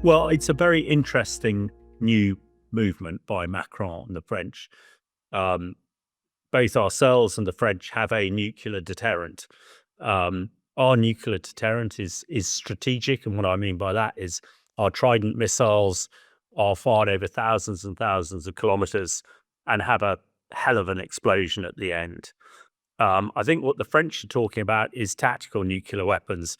Well, it's a very interesting new movement by Macron and the French. Um, Both ourselves and the French have a nuclear deterrent. Our nuclear deterrent is strategic, and what I mean by that is our Trident missiles are fired over thousands and thousands of kilometers and have a hell of an explosion at the end. I think what the French are talking about is tactical nuclear weapons.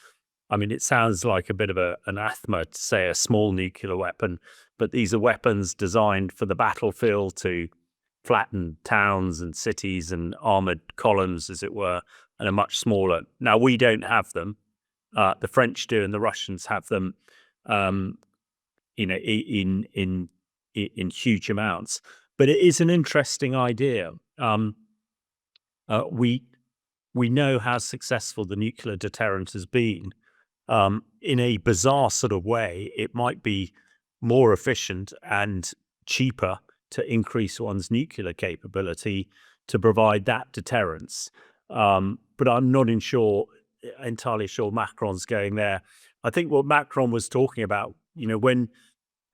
I mean, it sounds like a bit of an anathema to say a small nuclear weapon, but these are weapons designed for the battlefield to flatten towns and cities and armored columns, as it were, and are much smaller. Now, we don't have them. The French do, and the Russians have them. Um, in huge amounts. But it is an interesting idea. We know how successful the nuclear deterrent has been. In a bizarre sort of way, it might be more efficient and cheaper to increase one's nuclear capability to provide that deterrence. But I'm not entirely sure Macron's going there. I think what Macron was talking about, when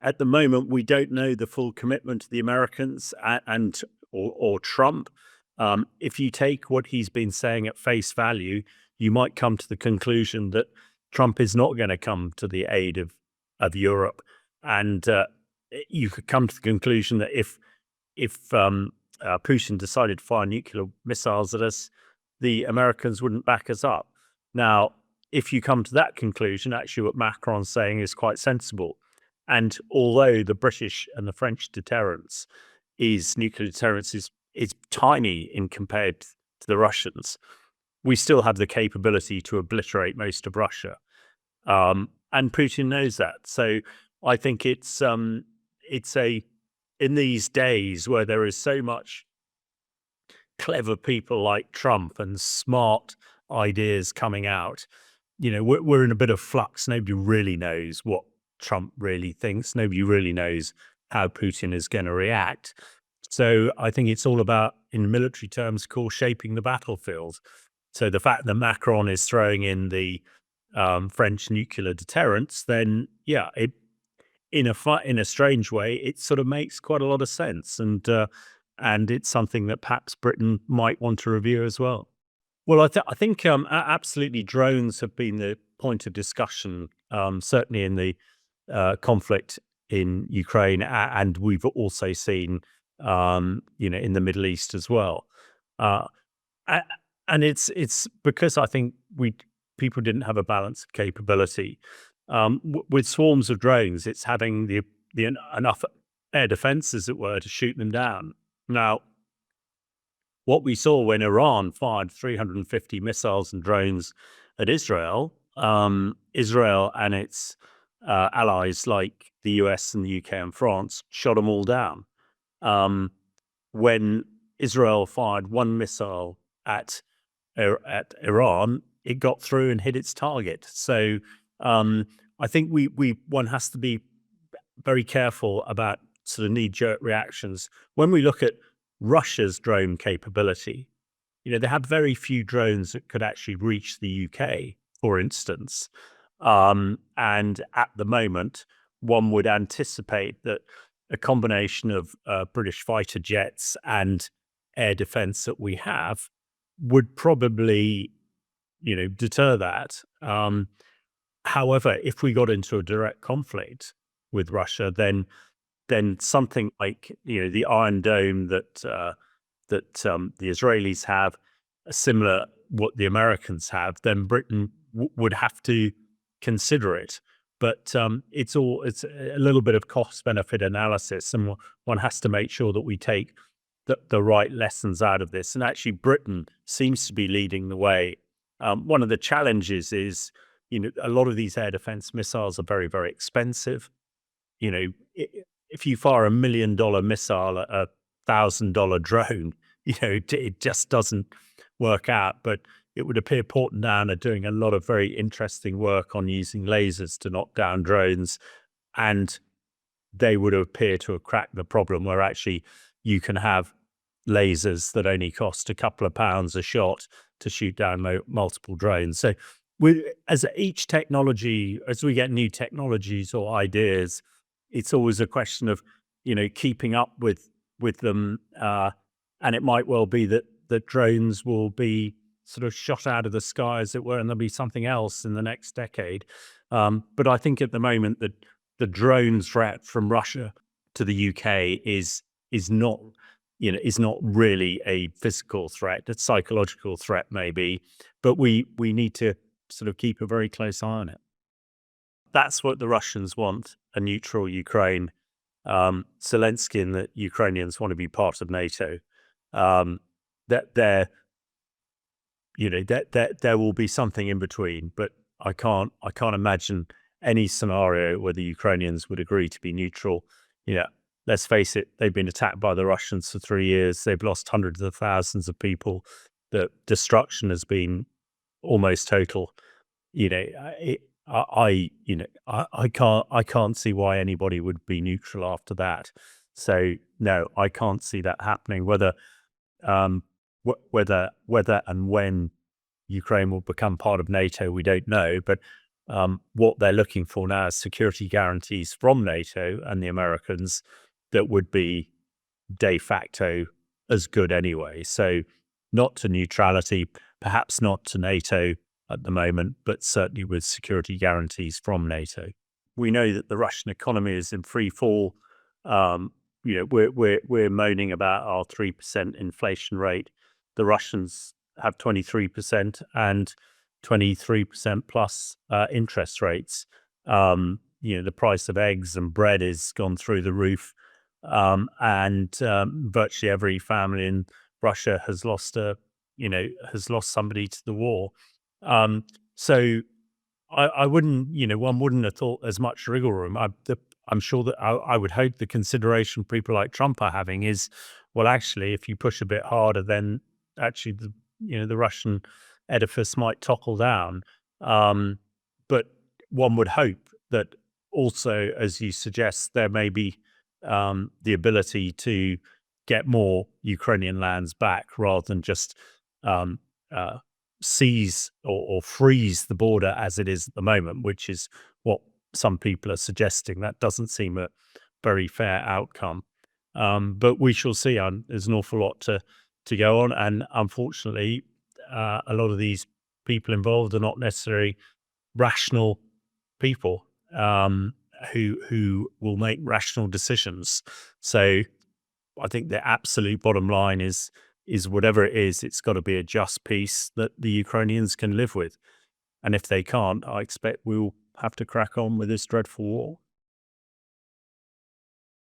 at the moment we don't know the full commitment to the Americans or Trump. If you take what he's been saying at face value, you might come to the conclusion that Trump is not going to come to the aid of Europe, and you could come to the conclusion that if Putin decided to fire nuclear missiles at us, the Americans wouldn't back us up. Now, if you come to that conclusion, actually what Macron's saying is quite sensible. And although the British and the French nuclear deterrence is tiny in compared to the Russians, we still have the capability to obliterate most of Russia. And Putin knows that. So I think it's in these days where there is so much clever people like Trump and smart ideas coming out, we're in a bit of flux. Nobody really knows what Trump really thinks. Nobody really knows how Putin is going to react. So I think it's all about, in military terms, called shaping the battlefield. So the fact that Macron is throwing in the French nuclear deterrence, then in a strange way, it sort of makes quite a lot of sense, and it's something that perhaps Britain might want to review as well. Well, I think absolutely drones have been the point of discussion, certainly in the conflict in Ukraine, and we've also seen in the Middle East as well. And it's because I think people didn't have a balance of capability. With swarms of drones, it's having the enough air defense, as it were, to shoot them down. Now, what we saw when Iran fired 350 missiles and drones at Israel, Israel and its allies like the US and the UK and France shot them all down. When Israel fired one missile at Iran, it got through and hit its target. So I think one has to be very careful about sort of knee-jerk reactions. When we look at Russia's drone capability, they have very few drones that could actually reach the UK, for instance. And at the moment, one would anticipate that a combination of British fighter jets and air defense that we have would probably, deter that. However, if we got into a direct conflict with Russia, then something like the Iron Dome that the Israelis have, similar what the Americans have, then Britain would have to consider it. But it's a little bit of cost benefit analysis, and one has to make sure that we take the right lessons out of this. And actually, Britain seems to be leading the way. One of the challenges is, a lot of these air defense missiles are very, very expensive. If you fire $1 million missile at a $1,000 drone, it just doesn't work out. But it would appear Portland are doing a lot of very interesting work on using lasers to knock down drones, and they would appear to have cracked the problem where actually you can have lasers that only cost a couple of pounds a shot to shoot down multiple drones. So as each technology, as we get new technologies or ideas, it's always a question of, keeping up with them. And it might well be that drones will be sort of shot out of the sky, as it were, and there'll be something else in the next decade. But I think at the moment that the drone threat from Russia to the UK is not, is not really a physical threat. It's a psychological threat, maybe, but we need to sort of keep a very close eye on it. That's what the Russians want: a neutral Ukraine. Zelensky and the Ukrainians want to be part of NATO. Um, that there will be something in between, but I can't imagine any scenario where the Ukrainians would agree to be neutral. Let's face it, they've been attacked by the Russians for 3 years. They've lost hundreds of thousands of people. The destruction has been almost total. I can't see why anybody would be neutral after that. So no, I can't see that happening. Um, whether and when Ukraine will become part of NATO, we don't know. But what they're looking for now is security guarantees from NATO and the Americans that would be de facto as good anyway. So not to neutrality, perhaps not to NATO at the moment, but certainly with security guarantees from NATO. We know that the Russian economy is in free fall. We're moaning about our 3% inflation rate. The Russians have 23% and 23% plus interest rates. The price of eggs and bread has gone through the roof, and virtually every family in Russia has lost somebody to the war. So I wouldn't, one wouldn't have thought there's much wriggle room. I'm sure that I would hope the consideration people like Trump are having is, well, actually, if you push a bit harder, then actually the Russian edifice might topple down. But one would hope that also, as you suggest, there may be the ability to get more Ukrainian lands back rather than just seize or freeze the border as it is at the moment, which is what some people are suggesting. That doesn't seem a very fair outcome. But we shall see. There's an awful lot to go on, and unfortunately, a lot of these people involved are not necessarily rational people who will make rational decisions. So I think the absolute bottom line is whatever it is, it's got to be a just peace that the Ukrainians can live with. And if they can't, I expect we'll have to crack on with this dreadful war.